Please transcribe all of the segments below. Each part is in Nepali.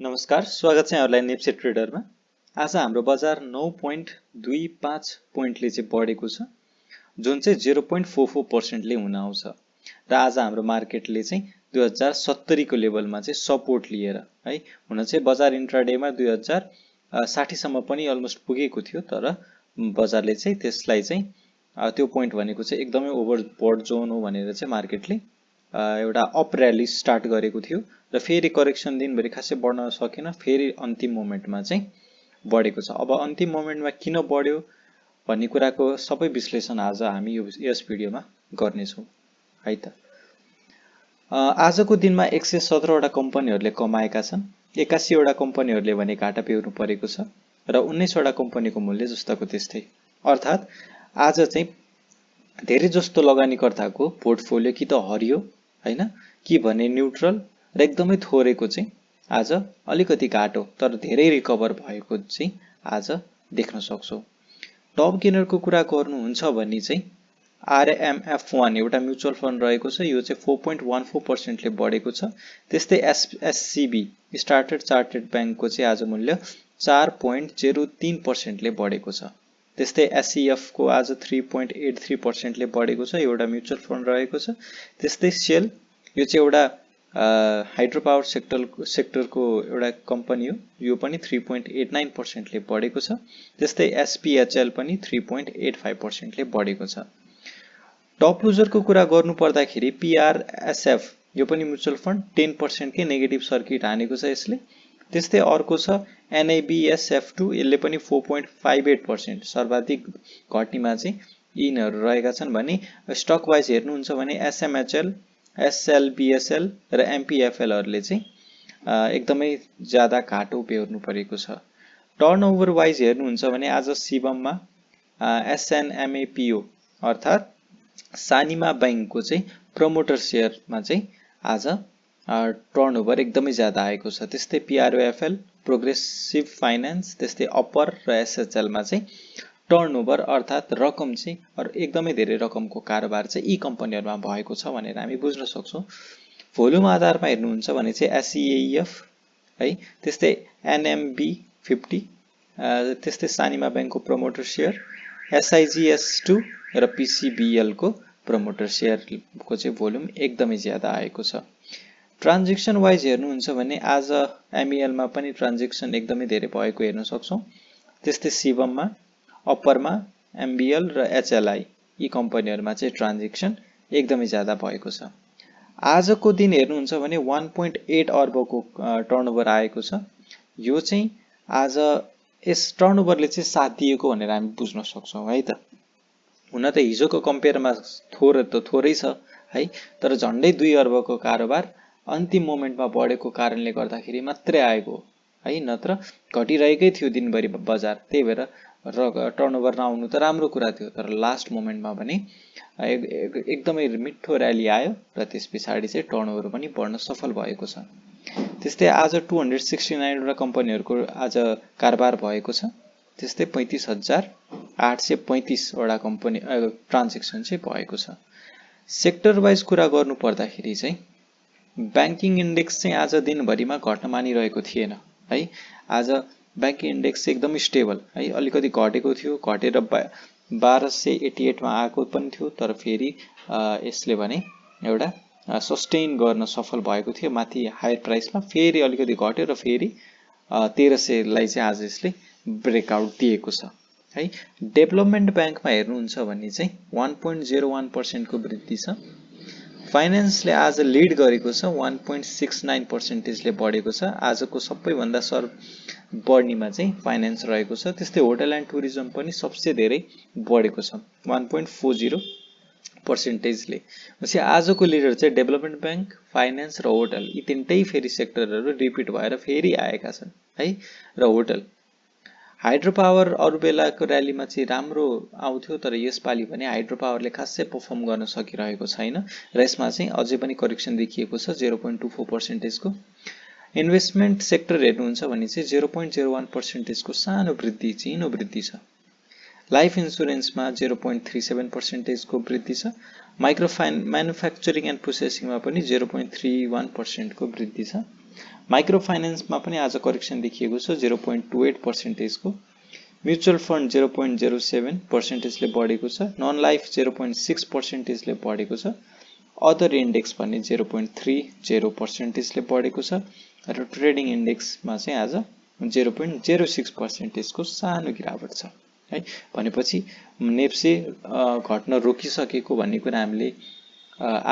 नमस्कार, स्वागत छ यहाँहरुलाई नेप्से ट्रेडरमा। आज हाम्रो बजार 9.25 पोइन्टले चाहिँ बढेको छ, जुन चाहिँ 0.44% ले हुन आउँछ। र आज हाम्रो मार्केटले चाहिँ 2070 को लेभलमा चाहिँ सपोर्ट लिएर है, हुन चाहिँ बजार इन्ट्राडेमा 2060 सम्म पनि अलमोस्ट पुगेको थियो, तर बजारले चाहिँ त्यसलाई चाहिँ त्यो पोइन्ट भनेको चाहिँ एकदमै ओभरबोट जोन हो भनेर चाहिँ मार्केटले एउटा अप र्याली स्टार्ट गरेको थियो र फेरि करेक्सन दिनभरि खासै बढ्न सकेन, फेरि अन्तिम मोमेन्टमा चाहिँ बढेको छ। अब अन्तिम मोमेन्टमा किन बढ्यो भन्ने कुराको सबै विश्लेषण आज हामी यस भिडियोमा गर्नेछौँ है त। आजको दिनमा 117 वटा कम्पनीहरूले कमाएका छन्, 81 वटा कम्पनीहरूले भने घाटा बेहोर्नु परेको छ र 19 वटा कम्पनीको मूल्य जस्ताको त्यस्तै। अर्थात् आज चाहिँ धेरै जस्तो लगानीकर्ताको पोर्टफोलियो कि त हरियो हैन, कि भने न्यूट्रल र एकदमै थोरैको चाहिँ आज अलिकति घाटो तर धेरै रिकभर भएको चाहिँ आज देख्न सक्छौं। टप गेनरको कुरा गर्नुहुन्छ भने चाहिँ RMF1 एउटा म्युचुअल फन्ड रहेको छ, यो चाहिँ 4.14% ले बढेको छ। त्यस्तै SCB स्टार्टेड चार्टेड बैंकको चाहिँ आज मूल्य 4.03% ले बढेको छ। त्यस्तै SEF को आज 3.83% ले बढेको छ, एउटा म्युचुअल फन्ड रहेको छ। त्यस्तै सेल, यो चाहिँ एउटा हाइड्रो पावर सेक्टरको एउटा कम्पनी हो, यो पनि 3.89% ले बढेको छ। त्यस्तै SPHL पनि 3.85% ले बढेको छ। टप लुजरको कुरा गर्नु पर्दाखेरि PRSF, यो पनि म्युचुअल फन्ड 10% के नेगेटिभ सर्किट हानेको छ यसले। त्यस्तै अर्को छ NABSF2, यसले पनि 4.58%, सर्वाधिक घट्नेमा चाहिँ यिनीहरू रहेका छन्। भने स्टक वाइज हेर्नुहुन्छ भने SMHL, SLBSL र MPFL हरूले चाहिँ एकदमै ज्यादा घाटो बेहोर्नु परेको छ। टर्नओभर वाइज हेर्नुहुन्छ भने आज शिवममा SNMAPO अर्थात् सानिमा बैंकको चाहिँ प्रमोटर शेयरमा चाहिँ आज टर्नओभर एकदमै ज्यादा आएको छ। त्यस्तै PROFL, प्रोग्रेसिभ फाइनान्स, त्यस्तै अपर र SHL मा चाहिँ टर्नओभर अर्थात् रकम चाहिँ एकदमै धेरै रकमको कारोबार चाहिँ यी कम्पनीहरुमा भएको छ भनेर हामी बुझ्न सक्छौं। भोल्युम आधारमा हेर्नुहुन्छ भने चाहिँ SEAEF है, त्यस्तै NMB50, त्यस्तै सानिमा बैंकको प्रमोटर शेयर, SIGS2 र PCBL को प्रमोटर शेयर को चाहिँ भोल्युम एकदमै ज्यादा आएको छ। ट्रान्ज्याक्सन वाइज हेर्नुहुन्छ भने आज MEL मा पनि ट्रान्ज्याक्सन एकदमै धेरै भएको हेर्न सक्छौं। त्यस्तै शिवममा, अप्परमा MBL र HLI यी कम्पनीहरुमा चाहिँ ट्रान्ज्याक्सन एकदमै ज्यादा भएको छ। आजको दिन हेर्नुहुन्छ भने 1.8 अर्बको टर्नओभर आएको छ। यो चाहिँ आज यस टर्नओभरले चाहिँ साथ दिएको भनेर हामी बुझ्न सक्छौं है त। हुन त हिजोको कम्पेयरमा थोरै छ है, तर झन्डै 2 अर्बको कारोबार अन्तिम मोमेन्टमा बढेको कारणले गर्दाखेरि मात्रै आएको है, नत्र घटिरहेकै थियो दिनभरि बजार। त्यही भएर टर्नओभर नआउनु त राम्रो कुरा थियो, तर लास्ट मोमेन्टमा भने एकदमै मिठो र्याली आयो र त्यसपछि चाहिँ टर्नओभर पनि बढ्न सफल भएको छ। त्यस्तै आज 269 वटा कम्पनीहरुको आज कारोबार भएको छ। त्यस्तै 35,835 वटा कम्पनी ट्रान्ज्याक्सन चाहिँ भएको छ। सेक्टर वाइज कुरा गर्नु पर्दाखेरि चाहिँ बैंकिङ इन्डेक्स चाहिँ आज दिनभरिमा घट्न मानिरहेको थिएन है। आज बैंकिङ इन्डेक्स एकदमै स्टेबल है, अलिकति घटेको थियो, घटेर 1288 मा आएको पनि थियो, तर फेरि यसले भने एउटा सस्टेन गर्न सफल भएको थियो माथि हायर प्राइसमा, फेरि अलिकति घट्यो र फेरि 1300 लाई चाहिँ आज यसले ब्रेकआउट दिएको छ है। डेभलपमेन्ट बैंकमा हेर्नुहुन्छ भने चाहिँ 1.01% को वृद्धि छ। फाइनान्सले आज लिड गरेको छ, 1.69% ले बढेको छ। आजको सबैभन्दा बढ्नेमा चाहिँ फाइनान्स रहेको छ। त्यस्तै होटल एन्ड टुरिज्म पनि सबसे धेरै बढेको छ, 1.40% ले। पछि आजको लिडर चाहिँ डेभलपमेन्ट बैंक, फाइनान्स र होटल, यी तीनटै फेरि सेक्टरहरु रिपिट भएर फेरि आएका छन् है। र होटल, हाइड्रो पावर अरु बेलाको र्यालीमा चाहिँ राम्रो आउँथ्यो, तर यसपालि भने हाइड्रो पावरले खासै परफर्म गर्न सकिरहेको छैन र यसमा चाहिँ अझै पनि करेक्सन देखिएको छ 0.24% को। इन्भेस्टमेन्ट सेक्टर हेर्नुहुन्छ भने चाहिँ 0.01% को सानो वृद्धि, चिनो वृद्धि छ। लाइफ इन्स्योरेन्समा 0.37% को वृद्धि छ। म्यानुफ्याक्चरिङ एन्ड प्रोसेसिङमा पनि 0.31% को वृद्धि छ। माइक्रो फाइनान्समा पनि आज करेक्सन देखिएको छ 0.28% को। म्युचुअल फन्ड 0.07% ले बढेको छ। नन लाइफ 0.6% ले बढेको छ। अदर इन्डेक्स पनि 0.30% ले बढेको छ र ट्रेडिङ इन्डेक्समा चाहिँ आज 0.06% को सानो गिरावट छ है। भनेपछि नेप्से घट्न रोकिसकेको भन्ने कुरा हामीले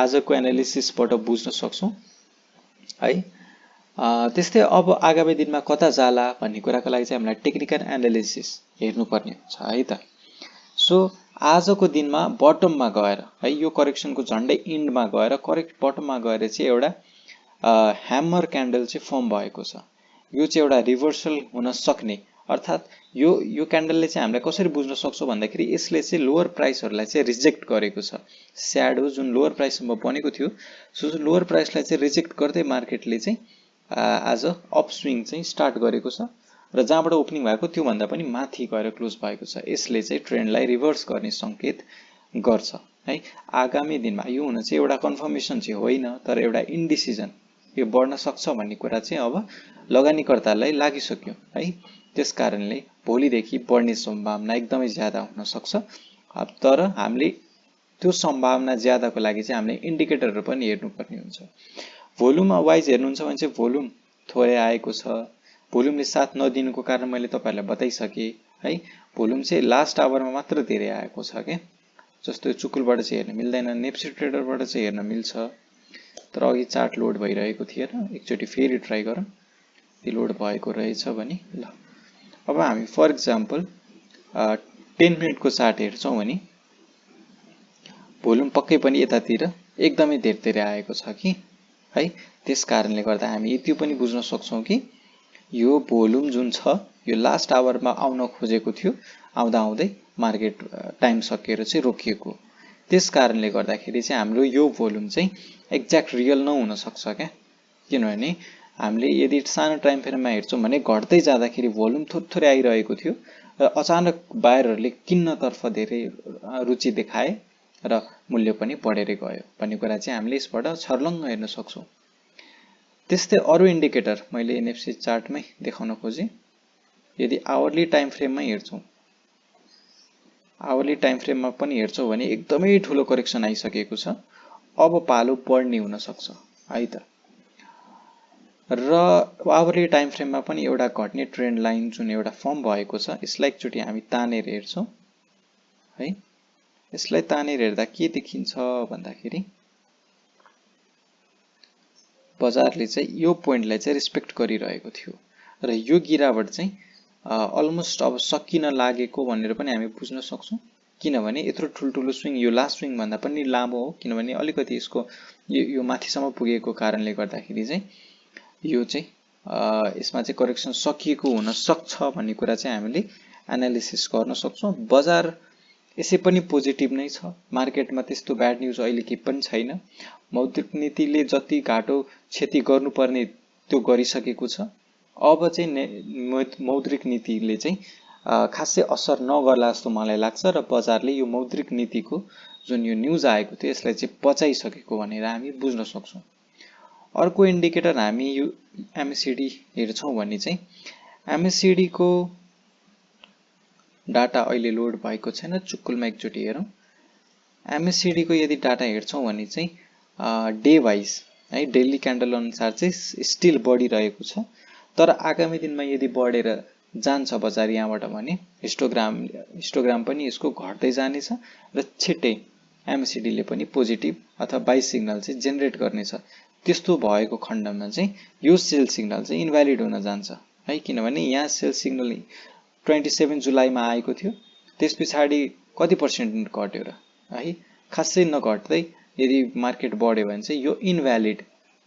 आजको एनालिसिसबाट बुझ्न सक्छौं है। त्यस्तै अब आगामी दिनमा कता जाला भन्ने कुराको लागि चाहिँ हामीलाई टेक्निकल एनालिसिस हेर्नुपर्ने हुन्छ है त। सो आजको दिनमा बटममा गएर है यो करेक्सनको झन्डै इन्डमा गएर करेक्ट बटममा गएर चाहिँ एउटा ह्यामर क्यान्डल चाहिँ फर्म भएको छ। यो चाहिँ एउटा रिभर्सल हुन सक्ने, अर्थात यो क्यान्डलले चाहिँ हामीले कसरी बुझ्न सक्छौं भन्दाखेरि यसले चाहिँ लोअर प्राइसहरुलाई चाहिँ रिजेक्ट गरेको छ। स्याडो जुन लोअर प्राइससम्म बनेको थियो सो लोअर प्राइसलाई चाहिँ रिजेक्ट गर्दै मार्केटले चाहिँ आज अपस्विङ चाहिँ स्टार्ट गरेको छ र जहाँबाट ओपनिङ भएको त्यो भन्दा पनि माथि गएर क्लोज भएको छ। यसले चाहिँ ट्रेन्डलाई रिभर्स गर्ने संकेत गर्छ है। आगामी दिनमा यो हुन चाहिँ एउटा कन्फर्मेसन चाहिँ होइन, तर एउटा इन्डिसिजन यो बढ्न सक्छ भन्ने कुरा चाहिँ अब लगानीकर्तालाई लागिसक्यो है। त्यसकारणले भोलिदेखि बढ्ने सम्भावना एकदमै ज्यादा हुन सक्छ। तर हामीले त्यो सम्भावना ज्यादाको लागि चाहिँ हामीले इन्डिकेटरहरु पनि हेर्नुपर्ने हुन्छ। भोल्युम वाइज हेर्नुहुन्छ भने चाहिँ भोल्युम थोरै आएको छ। भोल्युमले साथ नदिनुको कारण मैले तपाईहरुलाई बताइसके है। भोल्युम चाहिँ लास्ट आवरमा मात्र धेरै आएको छ के। जस्तो चुकुलबाट चाहिँ हेर्न मिल्दैन, नेप्से ट्रेडरबाट चाहिँ हेर्न मिल्छ। तर अघि चार्ट लोड भइरहेको थिएन, एकचोटी फेरि ट्राई गरौँ। यो लोड भएको रहेछ भने ल अब हामी फर एक्जाम्पल 10 मिनेटको चार्ट हेर्छौं भने भोल्युम पक्कै पनि यतातिर एकदमै धेरै आएको छ कि है। त्यसकारणले गर्दा हामी त्यो पनि बुझ्न सक्छौं कि यो भोल्युम जुन छ यो लास्ट आवरमा आउन खोजेको थियो, आउँदा आउँदै मार्केट टाइम सकिएर चाहिँ रोकिएको। त्यसकारणले गर्दाखेरि चाहिँ हाम्रो यो भोल्युम चाहिँ एक्ज्याक्ट रियल नहुन सक्छ के। किनभने हामीले यदि सानो टाइम फ्रेममा हेर्छौं भने घट्दै जाँदाखेरि भोल्युम थोरै आइरहेको थियो र अचानक बायरहरुले किन्नतर्फ धेरै रुचि देखाए र मूल्य पनि बढेरै गयो भन्ने कुरा चाहिँ हामीले यसबाट छर्लङ्ग हेर्न सक्छौं। त्यस्तै अरु इन्डिकेटर मैले नेप्से चार्टमै देखाउन खोजे। यदि आवरली टाइम फ्रेममै हेर्छौं, आवरली टाइम फ्रेममा पनि हेर्छौं भने एकदमै ठूलो करेक्सन आइसकेको छ। अब पालो बढ्ने हुन सक्छ है त। र आवरली टाइम फ्रेममा पनि एउटा घट्ने ट्रेन्ड लाइन जुन एउटा फर्म भएको छ, यसलाई एकचोटी हामी तानेर हेर्छौं है। यसलाई तानेर हेर्दा के देखिन्छ भन्दाखेरि बजारले चाहिँ यो पोइन्टलाई चाहिँ रेस्पेक्ट गरिरहेको थियो र यो गिरावट चाहिँ अलमोस्ट अब सकिन लागेको भनेर पनि हामी बुझ्न सक्छौं। किनभने यत्रो ठुलठुलो स्विङ यो लास्ट स्विङ भन्दा पनि लामो हो, किनभने अलिकति यसको यो माथिसम्म पुगेको कारणले गर्दाखेरि चाहिँ यो चाहिँ यसमा चाहिँ करेक्सन सकिएको हुन सक्छ भन्ने कुरा चाहिँ हामीले एनालिसिस गर्न सक्छौं। बजार यसै पनि पोजिटिभ नै छ। मार्केटमा त्यस्तो ब्याड न्यूज अहिले के पनि छैन। मौद्रिक नीतिले जति घाटो क्षति गर्नुपर्ने त्यो गरिसकेको छ। अब चाहिँ मौद्रिक नीतिले चाहिँ खासै असर नगर्ला जस्तो मलाई लाग्छ र बजारले यो मौद्रिक नीतिको जुन यो न्यूज आएको थियो यसलाई चाहिँ पचाइसकेको भनेर हामी बुझ्न सक्छौं। अर्को इन्डिकेटर हामी यो एमएससीडी हेर्छौं भने चाहिँ एमएससीडी को डाटा अहिले लोड भएको छैन। चुक्कुलमा एकचोटी हेरौं। एमएससीडी को यदि डाटा हेर्छौं भने चाहिँ डे वाइज है डेली क्यान्डल अनुसार चाहिँ स्टिल बढिरहेको छ। तर आगामी दिनमा यदि बढेर जान्छ बजार यहाँबाट भने हिस्टोग्राम पनि यसको घट्दै जानेछ र छिट्टै एमएससीडी ले पनि पोजिटिभ अथवा बाइ सिग्नल चाहिँ जेनेरेट गर्नेछ। त्यस्तो भएको खण्डमा चाहिँ यो सेल सिग्नल चाहिँ इनभ्यालिड हुन जान्छ है। किनभने यहाँ सेल सिग्नल 27 जुलाईमा आएको थियो, त्यसपछि कति पर्सेन्ट घट्यो र है। खासै नघट्दै यदि मार्केट बढ्यो भने चाहिँ यो इनभ्यालिड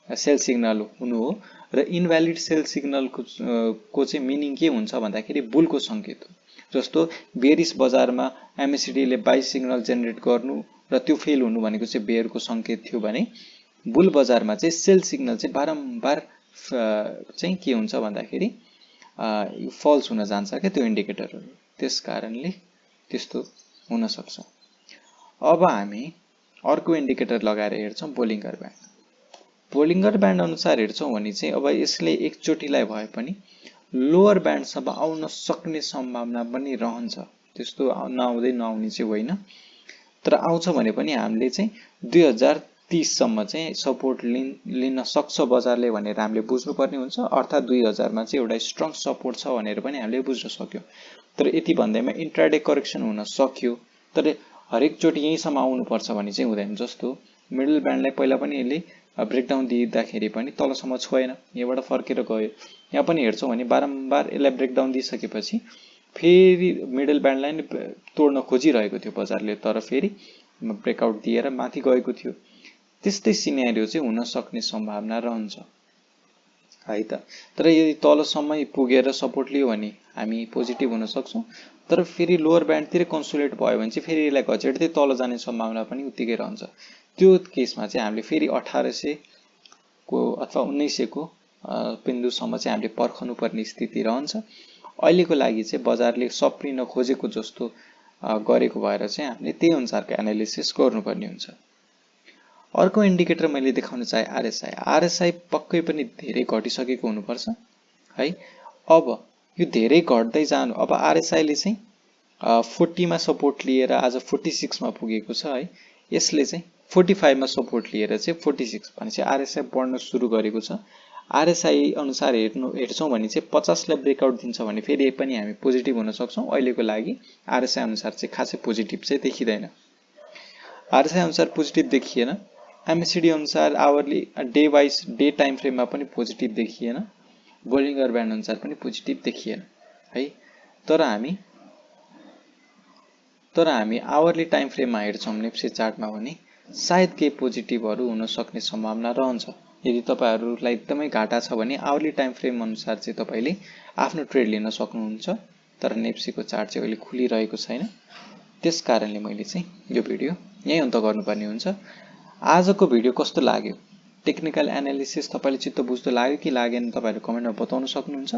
सेल सिग्नल हुनु हो र इनभ्यालिड सेल सिग्नल को चाहिँ मिनिङ के हुन्छ भन्दाखेरि बुलको संकेत हो। जस्तो बेरिस बजारमा एमएससीडी ले बाइ सिग्नल जेनेरेट गर्नु र त्यो फेल हुनु भनेको चाहिँ बेयरको संकेत थियो भने बुल बजारमा चाहिँ सेल सिग्नल चाहिँ बारम्बार चाहिँ के हुन्छ भन्दाखेरि फल्स हुन जान्छ के त्यो इन्डिकेटरहरु। त्यसकारणले त्यस्तो हुन सक्छ। अब हामी अर्को इन्डिकेटर लगाएर हेर्छौँ बोलिङ्गर ब्यान्ड। बोलिङ्गर ब्यान्ड अनुसार हेर्छौँ भने चाहिँ अब यसले एकचोटिलाई भए पनि लोअर ब्यान्डसम्म आउन सक्ने सम्भावना पनि रहन्छ। त्यस्तो नआउँदै नआउने चाहिँ होइन, तर आउँछ भने पनि हामीले चाहिँ 2030 सम्म चाहिँ सपोर्ट लिन सक्छ बजारले भनेर हामीले बुझ्नुपर्ने हुन्छ। अर्थात् 2000 मा चाहिँ एउटा स्ट्रङ सपोर्ट छ भनेर पनि हामीले बुझ्न सक्यौं। तर यति भन्दैमा इन्ट्राडे करेक्सन हुन सक्यो, तर हरेक चोटि यहीँसम्म आउनुपर्छ भने चाहिँ हुँदैन। जस्तो मिडल ब्यान्डलाई पहिला पनि यसले ब्रेकडाउन दिँदाखेरि पनि तलसम्म छोएन, यहाँबाट फर्केर गयो। यहाँ पनि हेर्छौँ भने बारम्बार यसलाई ब्रेकडाउन दिइसकेपछि फेरि मिडल ब्यान्डलाई नै तोड्न खोजिरहेको थियो बजारले, तर फेरि ब्रेकआउट दिएर माथि गएको थियो। त्यस्तै सिनेरियो चाहिँ हुन सक्ने सम्भावना रहन्छ है त। तर यदि तलसम्मै पुगेर सपोर्ट लियो भने हामी पोजिटिभ हुन सक्छौं, तर फेरि लोअर ब्यान्डतिर कन्सोलिडेट भयो भने चाहिँ फेरि यसलाई घचेट्दै तल जाने सम्भावना पनि उत्तिकै रहन्छ। त्यो केसमा चाहिँ हामीले फेरि 1800 को अथवा 1900 को बिन्दुसम्म चाहिँ हामीले पर्खनु पर्ने स्थिति रहन्छ। अहिलेको लागि चाहिँ बजारले सप्रिन खोजेको जस्तो गरेको भएर चाहिँ हामीले त्यही अनुसारको एनालिसिस गर्नुपर्ने हुन्छ। अर्को इन्डिकेटर मैले देखाउन चाहे आरएसआई। आरएसआई पक्कै पनि धेरै घटिसकेको हुनुपर्छ है। अब यो धेरै घट्दै जानु, अब आरएसआई ले चाहिँ 40 मा सपोर्ट लिएर आज 46 मा पुगेको छ है। यसले चाहिँ 45 मा सपोर्ट लिएर चाहिँ 46 भनेपछि आरएसआई बढ्न सुरु गरेको छ। आरएसआई अनुसार हेर्छौं भने चाहिँ 50 लाई ब्रेकआउट दिन्छ भने फेरि पनि हामी पोजिटिभ हुन सक्छौं। अहिलेको लागि आरएसआई अनुसार चाहिँ खासै पोजिटिभ चाहिँ देखिदैन। आरएसआई अनुसार पोजिटिभ देखिएन। एमएसिडी अनुसार hourly day wise day time फ्रेममा पनि पोजिटिभ देखिएन। बोलिङ्गर ब्यान्ड अनुसार पनि पोजिटिभ देखिएन है। तर हामी आवरली टाइम फ्रेममा हेर्छौं नेप्से चार्टमा भने सायद केही पोजिटिभहरु हुन सक्ने सम्भावना रहन्छ। यदि तपाईहरुलाई एकदमै घाटा छ भने आवरली टाइम फ्रेम अनुसार चाहिँ तपाईले आफ्नो ट्रेड लिन सक्नुहुन्छ। तर नेप्सेको चार्ट चाहिँ अहिले खुलिरहेको छैन। त्यसकारणले मैले चाहिँ यो भिडियो यही अन्त गर्नुपर्ने हुन्छ। आजको भिडियो कस्तो लाग्यो? टेक्निकल एनालिसिस तपाईले चित्त बुझ्दो लाग्यो कि लागेन तपाईहरु कमेन्टमा बताउन सक्नुहुन्छ।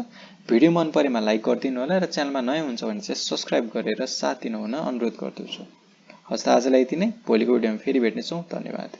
भिडियो मन परेमा लाइक गरिदिनु होला र च्यानलमा नयाँ हुन्छ भने चाहिँ सब्स्क्राइब गरेर साथ दिनु हुन अनुरोध गर्दछु। हस्त आजलाई यति नै। भोलिको भिडियोमा फेरि भेट्ने छौं। धन्यवाद।